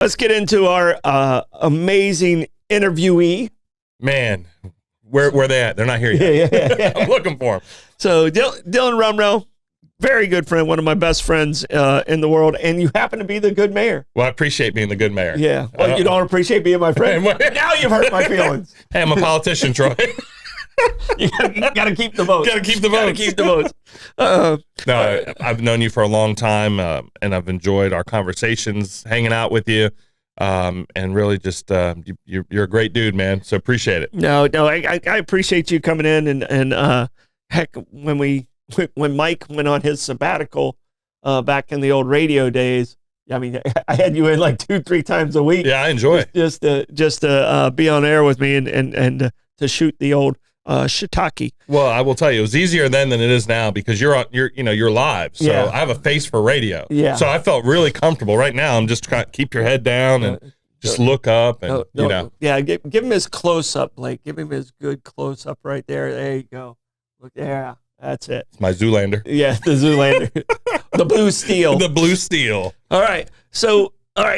Let's get into our amazing interviewee. Man, where they at? They're not here yet. Yeah. I'm looking for them. So Dylan Rumrell, very good friend, one of my best friends in the world, and you happen to be the good mayor. Well, I appreciate being the good mayor. Yeah. Well, you don't appreciate being my friend? Now you've hurt my feelings. Hey, I'm a politician, Troy. You got to keep the votes. Got to keep the votes. Keep the votes. No, I've known you for a long time, and I've enjoyed our conversations, hanging out with you, and really just you're a great dude, man. So appreciate it. No, I appreciate you coming in, and heck, when Mike went on his sabbatical back in the old radio days, I mean, I had you in like 2-3 times a week. Yeah, I enjoy it. Just to be on air with me and to shoot the old shiitake. Well, I will tell you, it was easier then than it is now because you're live. So Yeah. I have a face for radio. Yeah. So I felt really comfortable. Right now, I'm just trying to keep your head down and just look up and Yeah, give him his close up, Blake. Give him his good close up right there. There you go. Look there. That's it. It's my Zoolander. Yeah, the Zoolander. The blue steel. The blue steel. All right. So,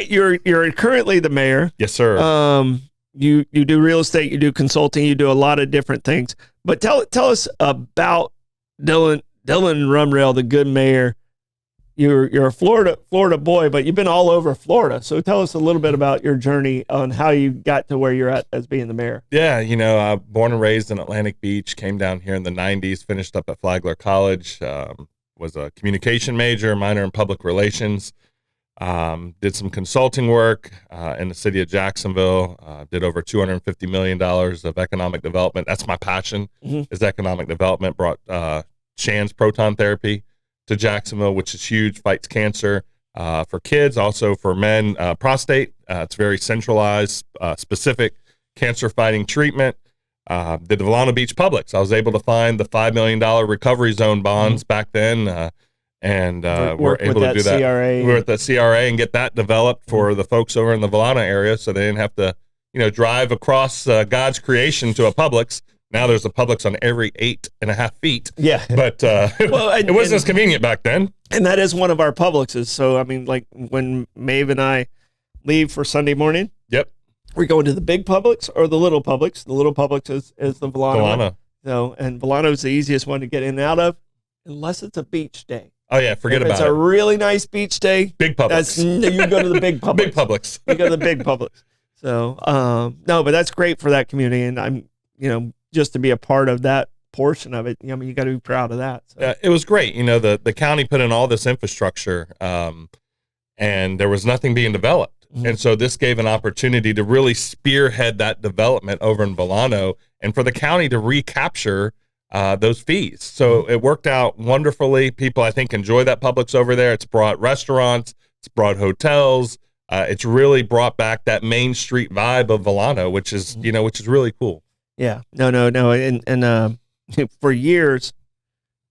you're currently the mayor. Yes, sir. You do real estate, you do consulting, you do a lot of different things. But tell us about Dylan Rumrell, the good mayor. You're a Florida boy, but you've been all over Florida. So tell us a little bit about your journey on how you got to where you're at as being the mayor. Yeah, born and raised in Atlantic Beach, came down here in the 90s, finished up at Flagler College, was a communication major, minor in public relations. Did some consulting work in the city of Jacksonville, did over $250 million of economic development. That's my passion, is economic development. Brought Shands proton therapy to Jacksonville, which is huge, fights cancer for kids, also for men, prostate. It's very centralized, specific cancer fighting treatment. Did the Volano Beach Publix. I was able to find the $5 million recovery zone bonds back then. And we're able to do that. CRA. We're at the CRA and get that developed for the folks over in the Volano area, so they didn't have to, drive across God's creation to a Publix. Now there's a Publix on every 8.5 feet. Yeah, but it wasn't as convenient back then. And that is one of our Publixes. So I mean, like when Maeve and I leave for Sunday morning. Yep. We're going to the big Publix or the little Publix. The little Publix is the Volano. So, and Volano is the easiest one to get in and out of, unless it's a beach day. Oh yeah, forget about it. If it's a really nice beach day, big Publix. You go to the big Publix. Big Publix. You go to the big Publix. So, no, but that's great for that community, and I'm, just to be a part of that portion of it. I mean, you got to be proud of that. So. It was great. The county put in all this infrastructure, and there was nothing being developed, and so this gave an opportunity to really spearhead that development over in Volano, and for the county to recapture those fees. So it worked out wonderfully. People, I think, enjoy that Publix over there. It's brought restaurants, it's brought hotels. It's really brought back that Main Street vibe of Volano, which is, which is really cool. Yeah, no. And for years,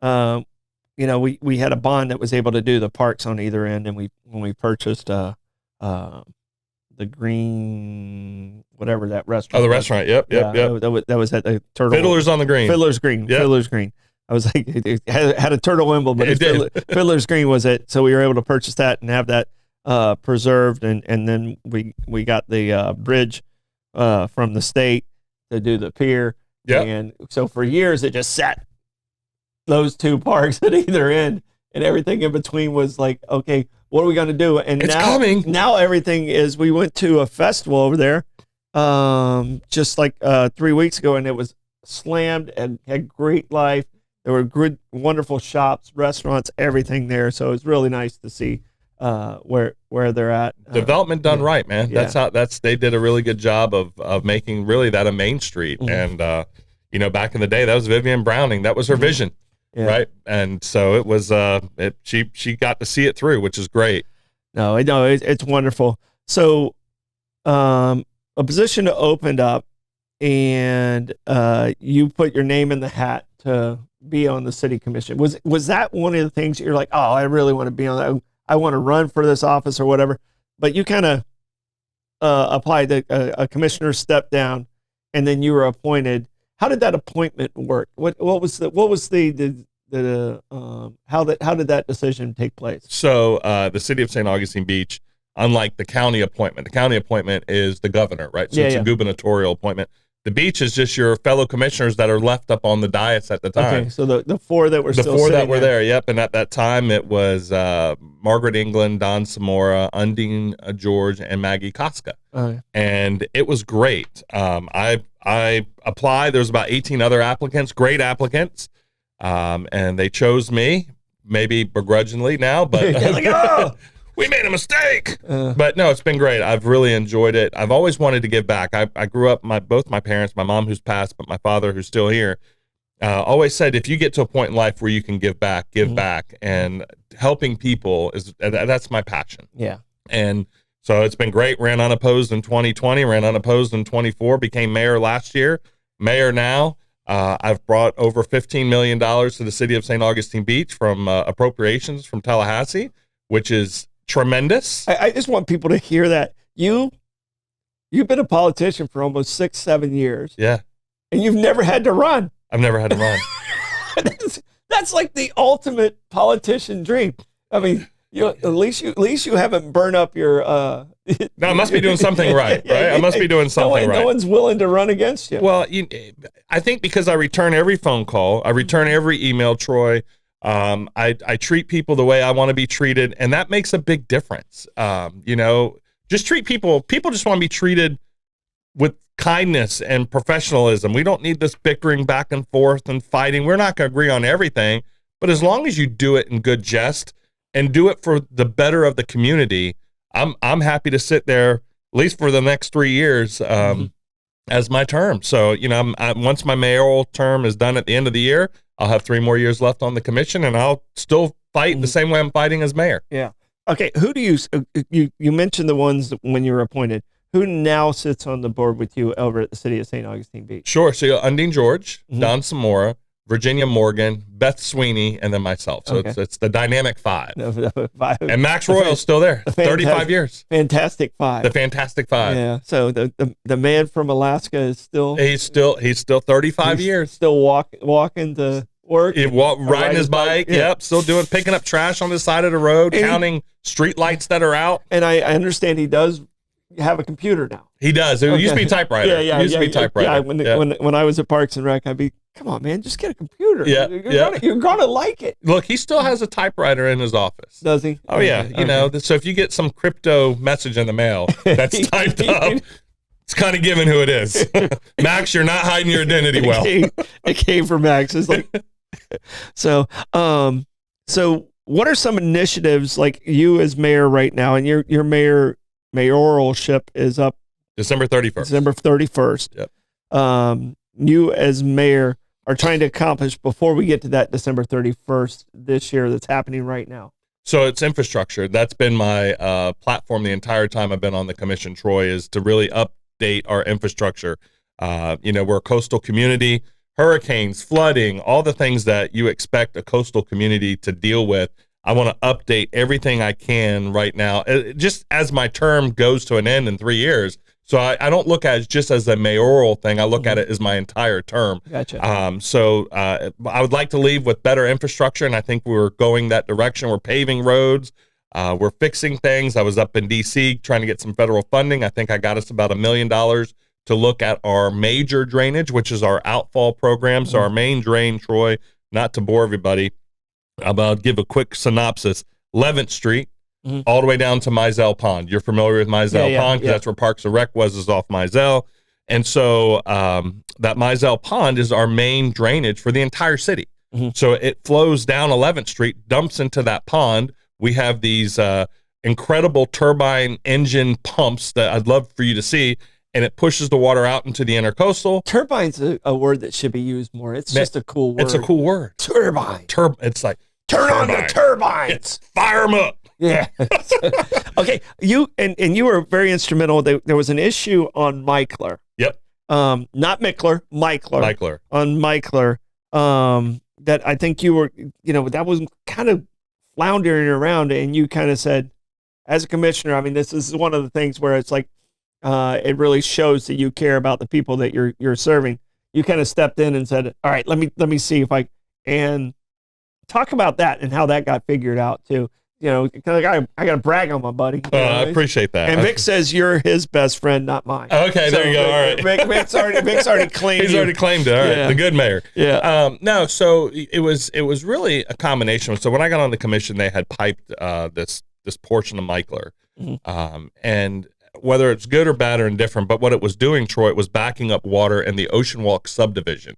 we had a bond that was able to do the parks on either end. And when we purchased, the green, whatever that restaurant. Oh, the restaurant. Yep. That was at the Turtle. Fiddler's on the Green. Fiddler's Green. Yep. Fiddler's Green. I was like, it had a turtle emblem, but Fiddler's Green was it. So we were able to purchase that and have that preserved, and then we got the bridge from the state to do the pier. Yeah. And so for years it just sat those two parks at either end, and everything in between was like, okay, what are we going to do? And it's coming. Now everything is, we went to a festival over there just like 3 weeks ago, and it was slammed and had great life. There were good, wonderful shops, restaurants, everything there. So it was really nice to see where they're at. Development done right, man. Yeah. They did a really good job of making really that a main street. And back in the day, that was Vivian Browning. That was her vision. Yeah. Right. And so it was, she got to see it through, which is great. No, it's wonderful. So, a position opened up, and you put your name in the hat to be on the city commission. Was that one of the things you're like, oh, I really want to be on that. I want to run for this office or whatever, but you kind of applied, a commissioner stepped down, and then you were appointed. How did that appointment work? How did that decision take place? So the city of St. Augustine Beach unlike the county appointment. The county appointment is the governor, right? So it's a gubernatorial appointment. The beach is just your fellow commissioners that are left up on the dais at the time. Okay, so the four that were still sitting there. Yep. And at that time, it was Margaret England, Don Samora, Undine George, and Maggie Koska. And it was great. I applied. There was about 18 other applicants, great applicants, and they chose me, maybe begrudgingly now, but like, oh! We made a mistake. But no, it's been great. I've really enjoyed it. I've always wanted to give back. I grew up, both my parents, my mom who's passed, but my father who's still here, always said, if you get to a point in life where you can give back, give back. And helping people that's my passion. Yeah. And so it's been great. Ran unopposed in 2020, ran unopposed in 24, became mayor last year, mayor now. I've brought over $15 million to the city of St. Augustine Beach from appropriations from Tallahassee, which is tremendous. I just want people to hear that you've been a politician for almost 6-7 years. Yeah. And you've never had to run. I've never had to run. that's like the ultimate politician dream. I mean, at least you haven't burned up your no, I must be doing something right, right? I must be doing something right. No one's willing to run against you. Well, I think because I return every phone call, I return every email, Troy. I treat people the way I want to be treated, and that makes a big difference. Just treat people just want to be treated with kindness and professionalism. We don't need this bickering back and forth and fighting. We're not going to agree on everything, but as long as you do it in good jest and do it for the better of the community, I'm happy to sit there at least for the next 3 years as my term. So, once my mayoral term is done at the end of the year, I'll have 3 more years left on the commission, and I'll still fight the same way I'm fighting as mayor. Yeah. Okay. Who do you mentioned the ones when you were appointed? Who now sits on the board with you over at the city of St. Augustine Beach? Sure. So Undine George, Don Samora, Virginia Morgan, Beth Sweeney, and then myself. So it's the dynamic 5. And Max Royal's still there. 35 years. Fantastic 5. The Fantastic 5. Yeah. So the man from Alaska is still he's still 35 years. Still walking to work. Riding his bike. Yeah. Yep. Still picking up trash on the side of the road, counting street lights that are out. And I understand he does have a computer now. He does. It used to be typewriter. Yeah. Used to be typewriter. When I was at Parks and Rec, I'd be, come on, man, just get a computer. Yeah. You're gonna like it. Look, he still has a typewriter in his office. Does he? Oh yeah. So if you get some crypto message in the mail that's typed up, it's kind of given who it is. Max, you're not hiding your identity well. It came from Max. It's like, so what are some initiatives, like you as mayor right now, and your mayoralship is up December 31st. December 31st. Yep. You as mayor are trying to accomplish before we get to that December 31st this year that's happening right now? So it's infrastructure. That's been my platform the entire time I've been on the commission, Troy, is to really update our infrastructure. We're a coastal community, hurricanes, flooding, all the things that you expect a coastal community to deal with. I want to update everything I can right now, just as my term goes to an end in 3 years. So I don't look at it just as a mayoral thing. I look at it as my entire term. Gotcha. I would like to leave with better infrastructure, and I think we're going that direction. We're paving roads. We're fixing things. I was up in D.C. trying to get some federal funding. I think I got us about $1 million to look at our major drainage, which is our outfall program. So our main drain, Troy, not to bore everybody, I'll give a quick synopsis. 11th Street, all the way down to Mizell Pond. You're familiar with Mizell Pond because that's where Parks and Rec was, is off Mizell. And so that Mizell Pond is our main drainage for the entire city. So it flows down 11th Street, dumps into that pond. We have these incredible turbine engine pumps that I'd love for you to see, and it pushes the water out into the intercoastal. Turbine's a word that should be used more. It's just a cool word. It's a cool word. Turbine. It's like, turn on the turbines. Fire them up. Yeah. Okay. You were very instrumental. There was an issue on Michler. Yep. Not Michler, Michler. Michler. On Michler. That I think you were, that was kind of floundering around, and you kind of said, as a commissioner, I mean, this is one of the things where it's like, it really shows that you care about the people that you're serving. You kind of stepped in and said, all right, let me see if and talk about that and how that got figured out too. I got to brag on my buddy. I appreciate that. And Vic says you're his best friend, not mine. Okay, so there you go. All right. Vic's already claimed. He's already claimed it. All right, the good mayor. Yeah. No, so it was really a combination. So when I got on the commission, they had piped this portion of Michler, and whether it's good or bad or indifferent, but what it was doing, Troy, it was backing up water in the Ocean Walk subdivision.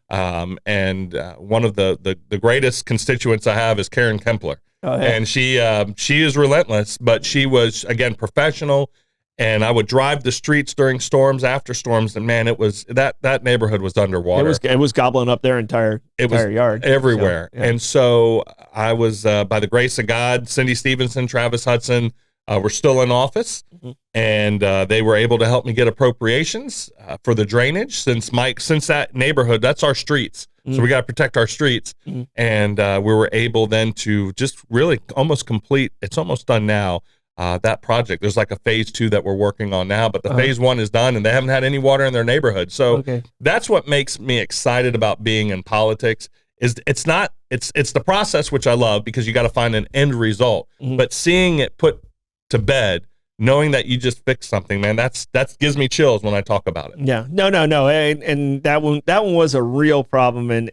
And one of the greatest constituents I have is Karen Kempler. Oh, yeah. And she is relentless, but she was, again, professional. And I would drive the streets during storms, after storms, and man, it was that neighborhood was underwater. It was gobbling up their entire yard everywhere. So, yeah. And so I was, by the grace of God, Cindy Stevenson, Travis Hudson, were still in office, and they were able to help me get appropriations for the drainage since that neighborhood, that's our streets. So we got to protect our streets. And we were able then to just really almost complete, it's almost done now, that project. There's like a phase 2 that we're working on now, but the phase 1 is done and they haven't had any water in their neighborhood. So that's what makes me excited about being in politics. It's the process, which I love, because you got to find an end result, but seeing it put to bed, knowing that you just fixed something, man, that gives me chills when I talk about it. Yeah, no, and that one was a real problem, and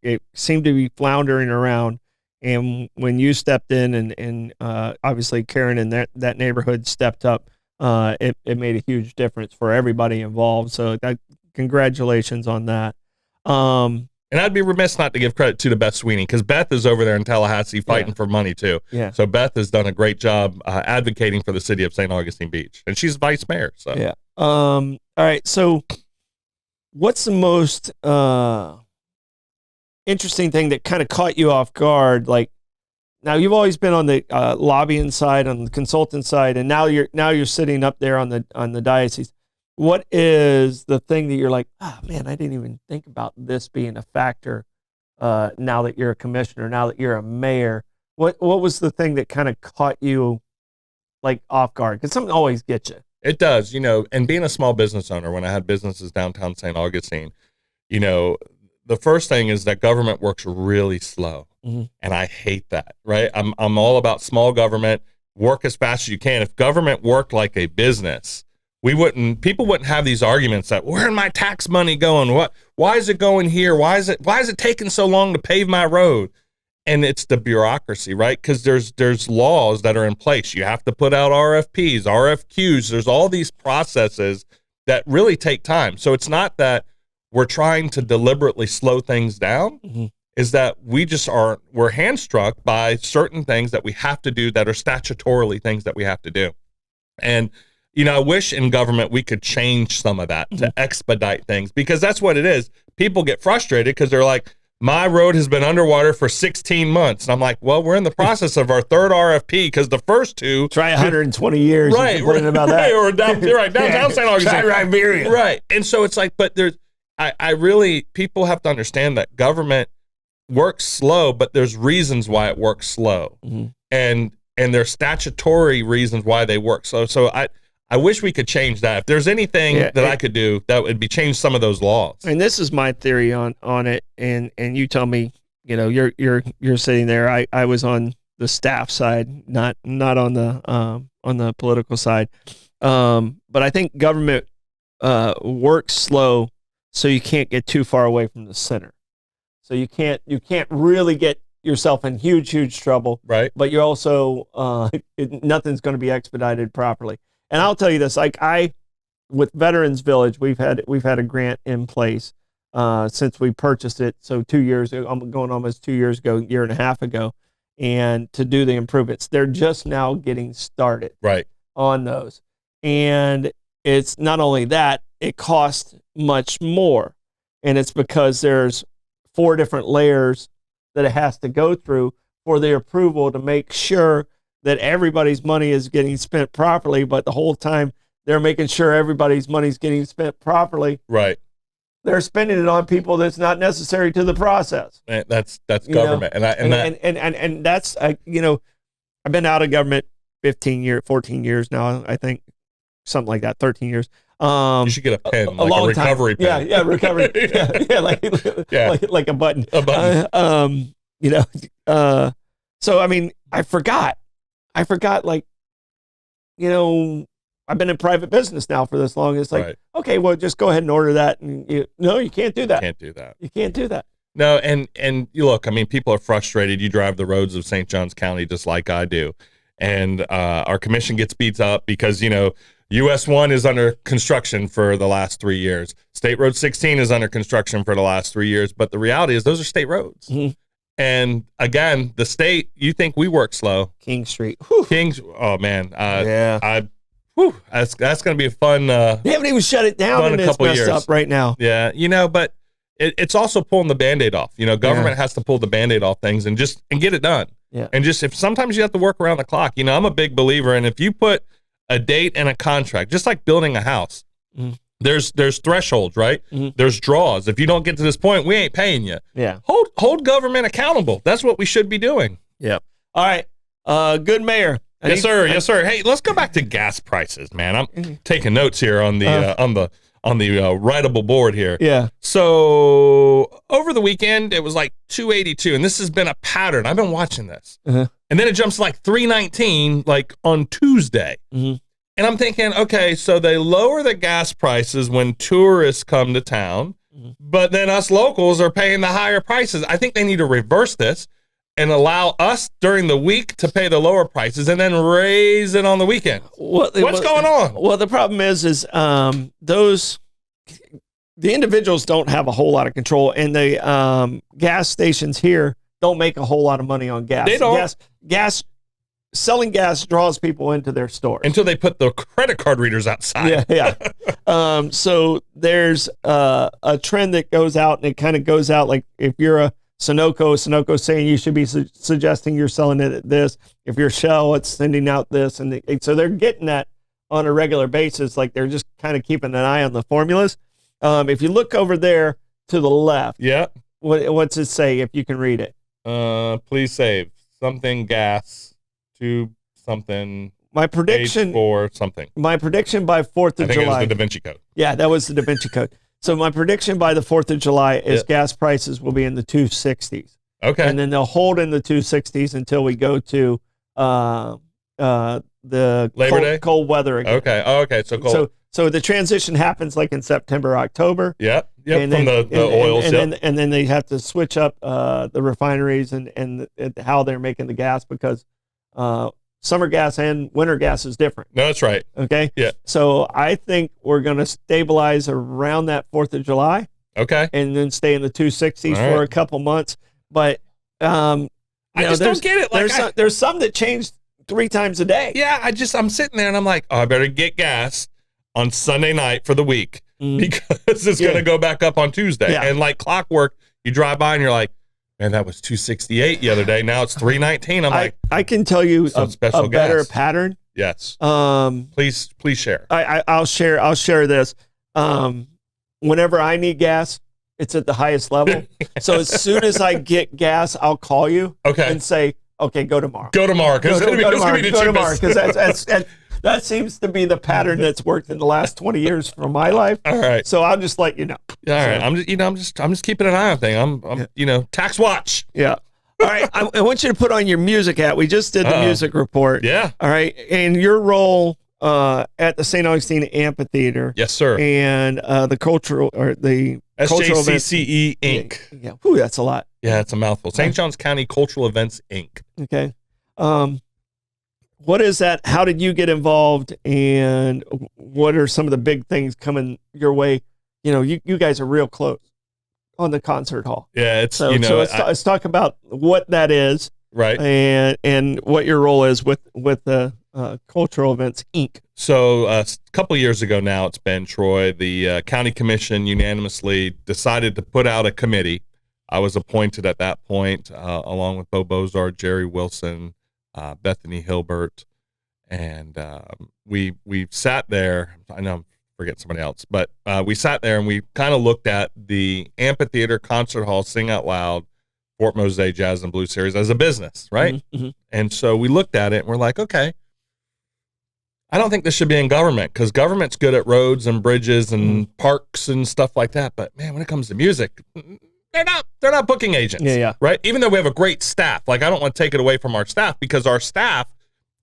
it seemed to be floundering around. And when you stepped in, and obviously Karen in that neighborhood stepped up, it made a huge difference for everybody involved. So congratulations on that. And I'd be remiss not to give credit to Beth Sweeney, because Beth is over there in Tallahassee fighting for money too. Yeah. So Beth has done a great job advocating for the city of St. Augustine Beach, and she's vice mayor. So yeah. All right. So what's the most interesting thing that kind of caught you off guard? Like, now you've always been on the lobbying side, on the consultant side, and now you're sitting up there on the diocese. What is the thing that you're like, man, I didn't even think about this being a factor now that you're a commissioner, now that you're a mayor? What was the thing that kind of caught you like off guard? Because something always gets you. It does, and being a small business owner, when I had businesses downtown St. Augustine, the first thing is that government works really slow. And I hate that, right? I'm all about small government, work as fast as you can. If government worked like a business, people wouldn't have these arguments that, where my tax money going? Why is it going here? Why is it taking so long to pave my road? And it's the bureaucracy, right? Because there's laws that are in place. You have to put out RFPs, RFQs. There's all these processes that really take time. So it's not that we're trying to deliberately slow things down, is that we're hamstrung by certain things that we have to do that are statutorily things that we have to do. And I wish in government we could change some of that to expedite things, because that's what it is. People get frustrated because they're like, my road has been underwater for 16 months. And I'm like, well, we're in the process of our third RFP, because the first two. Try 120 years. Right. About that. Or downtown St. Augustine. Try Riberia. Right. And so it's like, but people have to understand that government works slow, but there's reasons why it works slow. And there's statutory reasons why they work slow. So I wish we could change that. If there's anything that I could do, that would be change some of those laws. And this is my theory on it, and you tell me, you're sitting there. I was on the staff side, not on the political side. But I think government works slow, so you can't get too far away from the center. So you can't really get yourself in huge trouble. Right. But you're also nothing's going to be expedited properly. And I'll tell you this, with Veterans Village, we've had a grant in place since we purchased it. So 2 years ago, I'm going almost 2 years ago, year and a half ago, and to do the improvements. They're just now getting started on those. And it's not only that, it costs much more. And it's because there's 4 different layers that it has to go through for the approval to make sure that everybody's money is getting spent properly, but the whole time they're making sure everybody's money is getting spent properly. Right. They're spending it on people that's not necessary to the process. And that's government. And that's, I've been out of government 14 years now, I think, something like that, 13 years. You should get a pen, a recovery pen. Yeah, recovery. like a button. A button. So, I mean, I forgot I forgot, like, I've been in private business now for this long. It's like, okay, well, just go ahead and order that. And no, you can't do that. Can't do that. You can't do that. No, and you look, I mean, people are frustrated. You drive the roads of St. Johns County just like I do. And our commission gets beat up because, US 1 is under construction for the last 3 years. State Road 16 is under construction for the last 3 years. But the reality is those are state roads. Mm-hmm. And again, the state, you think we work slow. King Street. Whew. Oh, man. Yeah. That's going to be a fun. They haven't even shut it down and it's messed up right now. Yeah. But it's also pulling the Band-Aid off. Government has to pull the Band-Aid off things and get it done. Yeah. And just if sometimes you have to work around the clock. I'm a big believer. And if you put a date and a contract, just like building a house, there's thresholds, right? Mm-hmm. There's draws. If you don't get to this point, we ain't paying you. Yeah. Hold government accountable. That's what we should be doing. Yeah. All right. Good mayor. Yes, sir. Hey, let's go back to gas prices, man. I'm taking notes here on the writable board here. Yeah. So over the weekend, it was like 282, and this has been a pattern. I've been watching this, and then it jumps to like 319, like on Tuesday. Mm-hmm. And I'm thinking, okay, so they lower the gas prices when tourists come to town, but then us locals are paying the higher prices. I think they need to reverse this and allow us during the week to pay the lower prices and then raise it on the weekend. What's going on? Well, the problem is the individuals don't have a whole lot of control, and the gas stations here don't make a whole lot of money on gas. They don't. Selling gas draws people into their stores. Until they put the credit card readers outside. Yeah. So there's a trend that goes out, and it kind of goes out like if you're a Sunoco's saying you should be suggesting you're selling it at this. If you're Shell, it's sending out this. And so they're getting that on a regular basis. Like they're just kind of keeping an eye on the formulas. If you look over there to the left, what's it say if you can read it? Please save something gas to something. My prediction for something. My prediction by 4th of July. I think it was the Da Vinci Code. Yeah, that was the Da Vinci Code. So my prediction by the 4th of July is gas prices will be in the 260s. Okay. And then they'll hold in the 260s until we go to the Labor Day? Cold weather again. Okay. Oh, okay. So cold. So the transition happens like in September, October. Yep. And from then, the oils. And then they have to switch up the refineries and how they're making the gas because summer gas and winter gas is different. No, that's right. Okay. Yeah. So I think we're going to stabilize around that 4th of July. Okay. And then stay in the 260s for a couple months. But I just don't get it. Like there's some that changed 3 times a day. Yeah. I'm sitting there and I'm like, I better get gas on Sunday night for the week because it's going to go back up on Tuesday. Yeah. And like clockwork, you drive by and you're like, man, that was 268 the other day. Now it's 319. I'm like, I can tell you a better pattern. Yes. Please share. I'll share this. Whenever I need gas, it's at the highest level. So as soon as I get gas, I'll call you and say, okay, go tomorrow. Go tomorrow. Because it's going to be the cheapest. Because that seems to be the pattern that's worked in the last 20 years for my life. All right. So I'll just let you know. All right. I'm just keeping an eye on things. I'm tax watch. Yeah. All right. I want you to put on your music hat. We just did the music report. Yeah. All right. And your role at the St. Augustine Amphitheater. Yes, sir. And the cultural SJCCE Inc. Yeah. Whew, that's a lot. Yeah, it's a mouthful. St. Johns County Cultural Events Inc. Okay. What is that? How did you get involved? And what are some of the big things coming your way? You guys are real close on the concert hall. Yeah, let's talk about what that is, right? And what your role is with the Cultural Events Inc. So a couple of years ago now, it's been Troy. The county commission unanimously decided to put out a committee. I was appointed at that point, along with Bo Bozard, Jerry Wilson, Bethany Hilbert, and we sat there. I know I'm forgetting somebody else, but we sat there and we kind of looked at the amphitheater, concert hall, Sing Out Loud, Fort Mose Jazz and Blues Series as a business, right? Mm-hmm. And so we looked at it and we're like, okay, I don't think this should be in government because government's good at roads and bridges and parks and stuff like that. But man, when it comes to music, they're not booking agents. Yeah. Right. Even though we have a great staff, like I don't want to take it away from our staff because our staff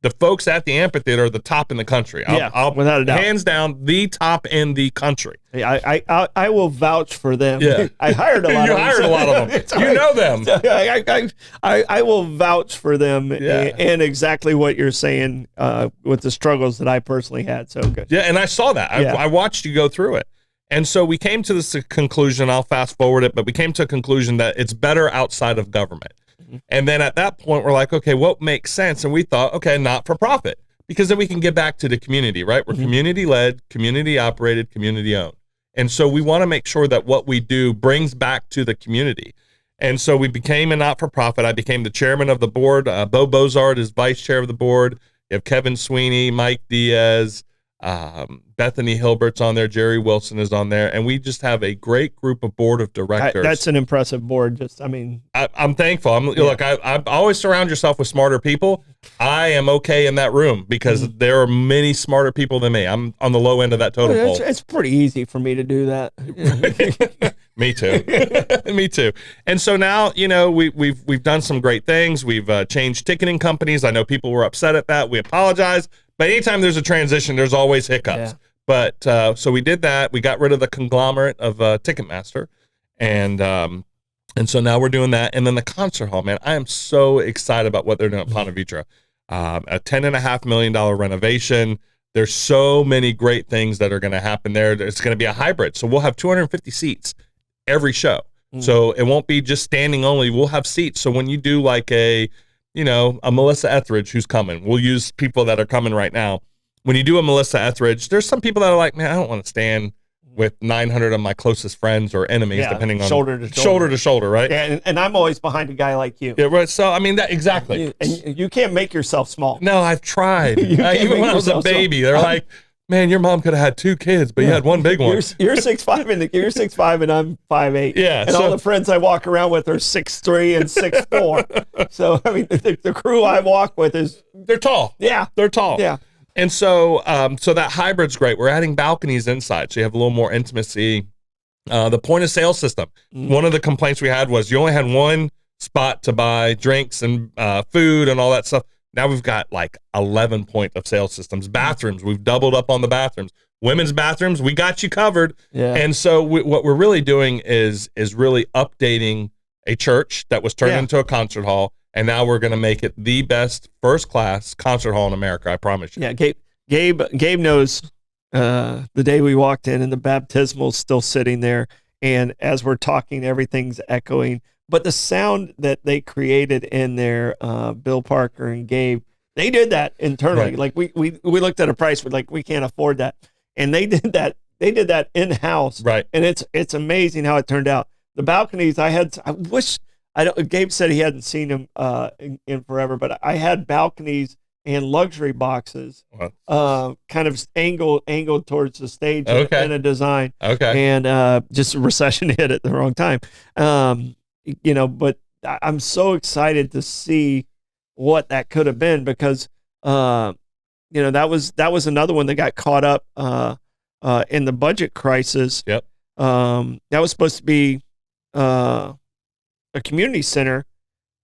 the folks at the amphitheater are the top in the country. I'll without a doubt. Hands down, the top in the country. I will vouch for them. Yeah. I hired a lot of them. You hired a lot of them. You know them. I will vouch for them and exactly what you're saying with the struggles that I personally had. So good. Yeah, and I saw that. I watched you go through it. And so we came to this conclusion, I'll fast forward it, but we came to a conclusion that it's better outside of government. And then at that point, we're like, okay, what makes sense? And we thought, okay, not for profit, because then we can get back to the community, right? We're community led, community operated, community owned. And so we want to make sure that what we do brings back to the community. And so we became a not for profit. I became the chairman of the board. Bo Bozard is vice chair of the board. You have Kevin Sweeney, Mike Diaz, Bethany Hilbert's on there, Jerry Wilson is on there, and we just have a great group of board of directors. That's an impressive board. I'm thankful. Look, I always surround yourself with smarter people. I am okay in that room because there are many smarter people than me. I'm on the low end of that totem pole. It's pretty easy for me to do that. Me too. Me too. And so now, we've done some great things. We've changed ticketing companies. I know people were upset at that. We apologize. But anytime there's a transition, there's always hiccups. Yeah. But so we did that. We got rid of the conglomerate of Ticketmaster, and so now we're doing that. And then the concert hall, man, I am so excited about what they're doing at Ponte Vedra. A $10.5 million renovation. There's so many great things that are going to happen there. It's going to be a hybrid, so we'll have 250 seats every show. So it won't be just standing only. We'll have seats. So when you do like a Melissa Etheridge who's coming, we'll use people that are coming right now. When you do a Melissa Etheridge, there's some people that are like, man, I don't want to stand with 900 of my closest friends or enemies, depending on shoulder to shoulder, right? Yeah, and I'm always behind a guy like you. Yeah, right. So I mean, that exactly. And you can't make yourself small. No, I've tried. Even when I was a baby, they're like, man, your mom could have had 2 kids, but you had one big one. You're 6'5", and I'm 5'8". Yeah, and all the friends I walk around with are 6'3" and 6'4". So I mean, the crew I walk with they're tall. Yeah, they're tall. Yeah. And so that hybrid's great. We're adding balconies inside, so you have a little more intimacy. The point of sale system. One of the complaints we had was you only had one spot to buy drinks and food and all that stuff. Now we've got like 11 point of sale systems. Bathrooms, we've doubled up on the bathrooms. Women's bathrooms, we got you covered. Yeah. And so what we're really doing is really updating a church that was turned into a concert hall. And now we're going to make it the best first-class concert hall in America, I promise you. Yeah, Gabe knows the day we walked in and the baptismal's still sitting there. And as we're talking, everything's echoing. But the sound that they created in there, Bill Parker and Gabe, they did that internally. Right. Like we looked at a price, we're like, we can't afford that. And they did that. They did that in-house. Right. And it's amazing how it turned out. The balconies, Gabe said he hadn't seen them in forever, but I had balconies and luxury boxes kind of angled towards the stage in a design. Okay. And just recession hit at the wrong time. But I'm so excited to see what that could have been because, that was another one that got caught up in the budget crisis. Yep. That was supposed to be a community center,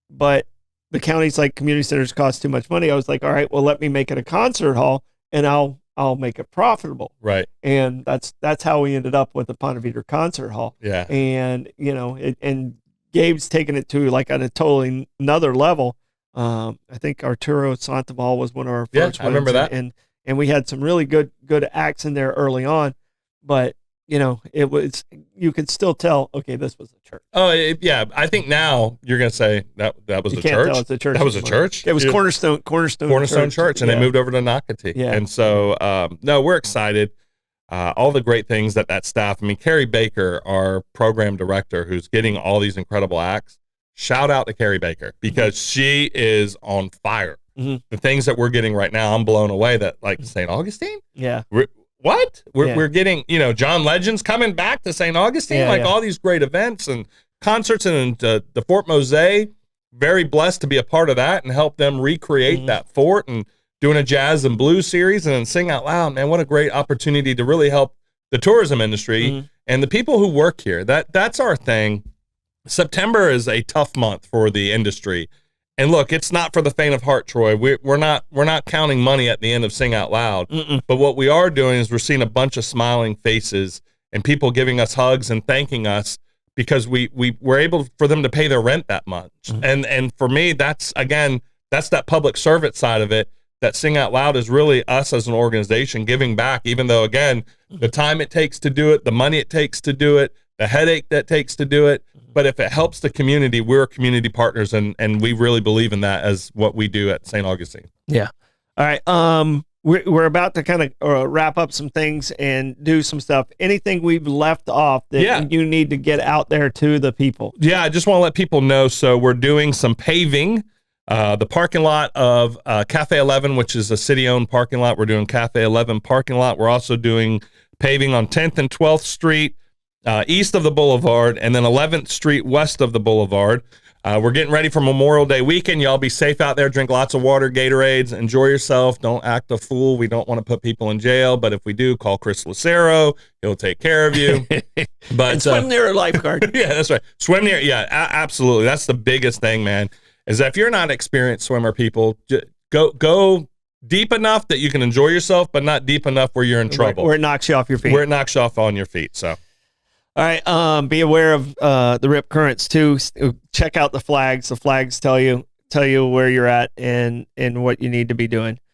but the county's like, community centers cost too much money. I was like, all right, well, let me make it a concert hall and I'll make it profitable. Right. And that's how we ended up with the Ponte Vedra Concert Hall. Yeah. And, and Gabe's taken it to like at a totally another level. I think Arturo Sandoval was one of our first ones. I remember that. And we had some really good acts in there early on, but it was, you could still tell, okay, this was a church. Oh, yeah. I think now you're going to say that was a church. Tell it's a church. That was a church. It was Cornerstone Church. And they moved over to Nocatee. Yeah. And so, no, we're excited. All the great things that staff, I mean, Carrie Baker, our program director, who's getting all these incredible acts, shout out to Carrie Baker because she is on fire. Mm-hmm. The things that we're getting right now, I'm blown away that like St. Augustine. Yeah. We're getting, John Legend's coming back to St. Augustine, all these great events and concerts and the Fort Mosaic. Very blessed to be a part of that and help them recreate that fort and doing a jazz and blues series and then sing out loud. Man, what a great opportunity to really help the tourism industry and the people who work here. That's our thing. September is a tough month for the industry. And look, it's not for the faint of heart, Troy. We're not counting money at the end of Sing Out Loud. Mm-mm. But what we are doing is we're seeing a bunch of smiling faces and people giving us hugs and thanking us because we were able for them to pay their rent that month. Mm-hmm. And for me, that's that public servant side of it. That Sing Out Loud is really us as an organization giving back, even though, again, the time it takes to do it, the money it takes to do it, the headache that takes to do it. But if it helps the community, we're community partners, and we really believe in that as what we do at St. Augustine. Yeah. All right. We're about to kind of wrap up some things and do some stuff. Anything we've left off that you need to get out there to the people? Yeah, I just want to let people know. So we're doing some paving. The parking lot of Cafe 11, which is a city-owned parking lot. We're doing Cafe 11 parking lot. We're also doing paving on 10th and 12th Street, east of the boulevard, and then 11th Street west of the boulevard. We're getting ready for Memorial Day weekend. Y'all be safe out there. Drink lots of water, Gatorades. Enjoy yourself. Don't act a fool. We don't want to put people in jail, but if we do, call Chris Lucero. He'll take care of you. But and swim near a lifeguard. Yeah, that's right. Swim near. Yeah, absolutely. That's the biggest thing, man. Is that if you're not experienced swimmer, people, go deep enough that you can enjoy yourself, but not deep enough where you're in trouble. Where it knocks you off your feet. Where it knocks you off on your feet. So, all right. Be aware of the rip currents too. Check out the flags. The flags tell you where you're at and what you need to be doing.